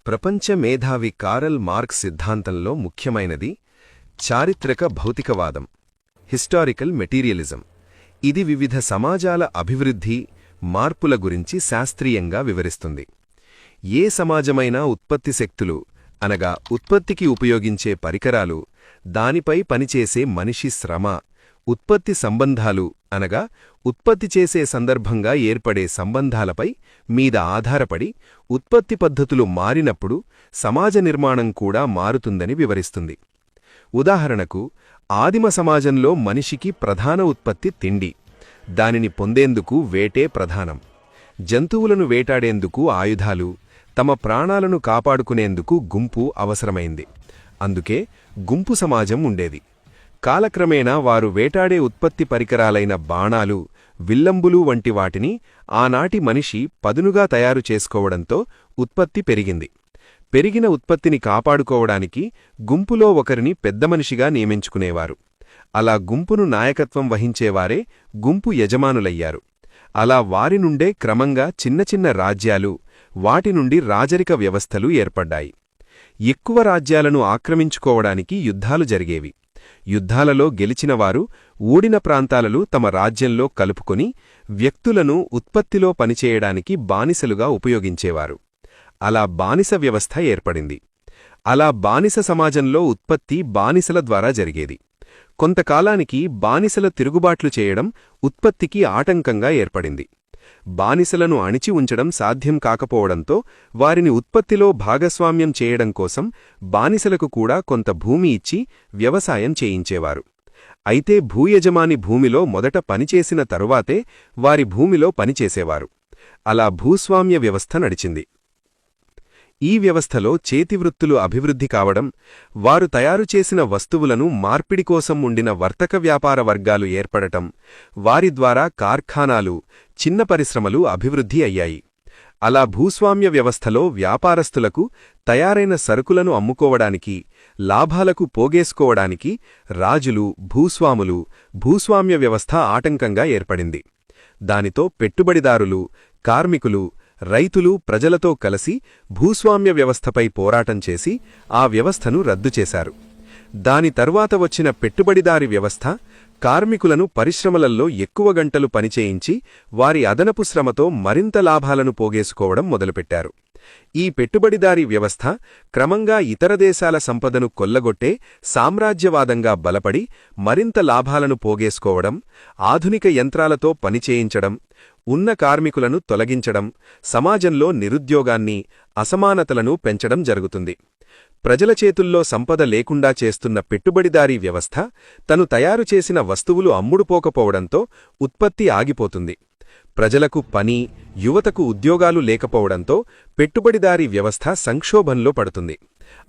ప్రపంచ మేధావి Karl marks సిద్ధాంతంలో ముఖ్యమైనది చారిత్రక భౌతికవాదం, హిస్టారికల్ మెటీరియలిజం. ఇది వివిధ సమాజాల అభివృద్ధి, మార్పుల గురించి శాస్త్రీయంగా వివరిస్తుంది. ఏ సమాజమైనా ఉత్పత్తి శక్తులు అనగా ఉత్పత్తికి ఉపయోగించే పరికరాలు, దానిపై పనిచేసే మనిషి శ్రమ, ఉత్పత్తి సంబంధాలు అనగా ఉత్పత్తి చేసే సందర్భంగా ఏర్పడే సంబంధాలపై మీద ఆధారపడి ఉత్పత్తి పద్ధతులు మారినప్పుడు సమాజ నిర్మాణం కూడా మారుతుందని వివరిస్తుంది. ఉదాహరణకు, ఆదిమ సమాజంలో మనిషికి ప్రధాన ఉత్పత్తి తిండి. దానిని పొందేందుకు వేటే ప్రధానం. జంతువులను వేటాడేందుకు ఆయుధాలు, తమ ప్రాణాలను కాపాడుకునేందుకు గుంపు అవసరమైంది. అందుకే గుంపు సమాజం ఉండేది. కాలక్రమేణా వారు వేటాడే ఉత్పత్తి పరికరాలైన బాణాలు, విల్లంబులు వంటి వాటిని ఆనాటి మనిషి పదునుగా తయారు చేసుకోవడంతో ఉత్పత్తి పెరిగింది. పెరిగిన ఉత్పత్తిని కాపాడుకోవడానికి గుంపులో ఒకరిని పెద్దమనిషిగా నియమించుకునేవారు. అలా గుంపును నాయకత్వం వహించేవారే గుంపు యజమానులయ్యారు. అలా వారి నుండే క్రమంగా చిన్న చిన్న రాజ్యాలు, వాటి నుండి రాజరిక వ్యవస్థలు ఏర్పడ్డాయి. ఎక్కువ రాజ్యాలను ఆక్రమించుకోవడానికి యుద్ధాలు జరిగేవి. యుద్ధాలలో గెలిచినవారు ఓడిన ప్రాంతాలలో తమ రాజ్యంలో కలుపుకొని వ్యక్తులను ఉత్పత్తిలో పనిచేయడానికి బానిసలుగా ఉపయోగించేవారు. అలా బానిస వ్యవస్థ ఏర్పడింది. అలా బానిస సమాజంలో ఉత్పత్తి బానిసల ద్వారా జరిగేది. కొంతకాలానికి బానిసల తిరుగుబాట్లు చేయడం ఉత్పత్తికి ఆటంకంగా ఏర్పడింది. బానిసలను అణిచి ఉంచడం సాధ్యం కాకపోవడంతో వారిని ఉత్పత్తిలో భాగస్వామ్యం చేయడం కోసం బానిసలకు కూడా కొంత భూమి ఇచ్చి వ్యవసాయం చేయించేవారు. అయితే భూయజమాని భూమిలో మొదట పనిచేసిన తరువాతే వారి భూమిలో పనిచేసేవారు. అలా భూస్వామ్య వ్యవస్థ నడిచింది. ఈ వ్యవస్థలో చేతివృత్తులు అభివృద్ధి కావడం, వారు తయారుచేసిన వస్తువులను మార్పిడి కోసం ఉండిన వర్తక వ్యాపార వర్గాలు ఏర్పడటం, వారి ద్వారా కార్ఖానాలు, చిన్న పరిశ్రమలు అభివృద్ధి అయ్యాయి. అలా భూస్వామ్య వ్యవస్థలో వ్యాపారస్తులకు తయారైన సరుకులను అమ్ముకోవడానికి, లాభాలకు పోగేసుకోవడానికి రాజులు, భూస్వాములు, భూస్వామ్య వ్యవస్థ ఆటంకంగా ఏర్పడింది. దానితో పెట్టుబడిదారులు, కార్మికులు, రైతులు ప్రజలతో కలిసి భూస్వామ్య వ్యవస్థపై పోరాటం చేసి ఆ వ్యవస్థను రద్దు చేశారు. దాని తరువాత వచ్చిన పెట్టుబడిదారి వ్యవస్థ కార్మికులను పరిశ్రమలల్లో ఎక్కువ గంటలు పనిచేయించి వారి అదనపు శ్రమతో మరింత లాభాలను పోగేసుకోవడం మొదలుపెట్టారు. ఈ పెట్టుబడిదారీ వ్యవస్థ క్రమంగా ఇతర దేశాల సంపదను కొల్లగొట్టే సామ్రాజ్యవాదంగా బలపడి మరింత లాభాలను పోగేసుకోవడం, ఆధునిక యంత్రాలతో పనిచేయించడం, ఉన్న కార్మికులను తొలగించడం, సమాజంలో నిరుద్యోగాన్ని, అసమానతలను పెంచడం జరుగుతుంది. ప్రజల చేతుల్లో సంపద లేకుండా చేస్తున్న పెట్టుబడిదారీ వ్యవస్థ తను తయారుచేసిన వస్తువులు అమ్ముడుపోకపోవడంతో ఉత్పత్తి ఆగిపోతుంది. ప్రజలకు పని, యువతకు ఉద్యోగాలు లేకపోవడంతో పెట్టుబడిదారీ వ్యవస్థ సంక్షోభంలో పడుతుంది.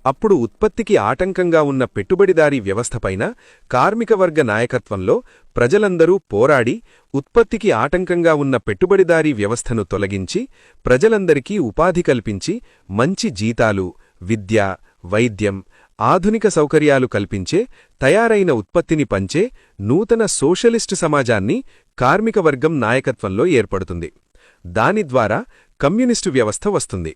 అప్పుడు ఉత్పత్తికి ఆటంకంగా ఉన్న పెట్టుబడిదారీ వ్యవస్థపైన కార్మికవర్గ నాయకత్వంలో ప్రజలందరూ పోరాడి ఉత్పత్తికి ఆటంకంగా ఉన్న పెట్టుబడిదారీ వ్యవస్థను తొలగించి ప్రజలందరికీ ఉపాధి కల్పించి మంచి జీతాలు, విద్య, వైద్యం, ఆధునిక సౌకర్యాలు కల్పించే తయారైన ఉత్పత్తిని పంచే నూతన సోషలిస్టు సమాజాన్ని కార్మికవర్గం నాయకత్వంలో ఏర్పడుతుంది. దాని ద్వారా కమ్యూనిస్టు వ్యవస్థ వస్తుంది.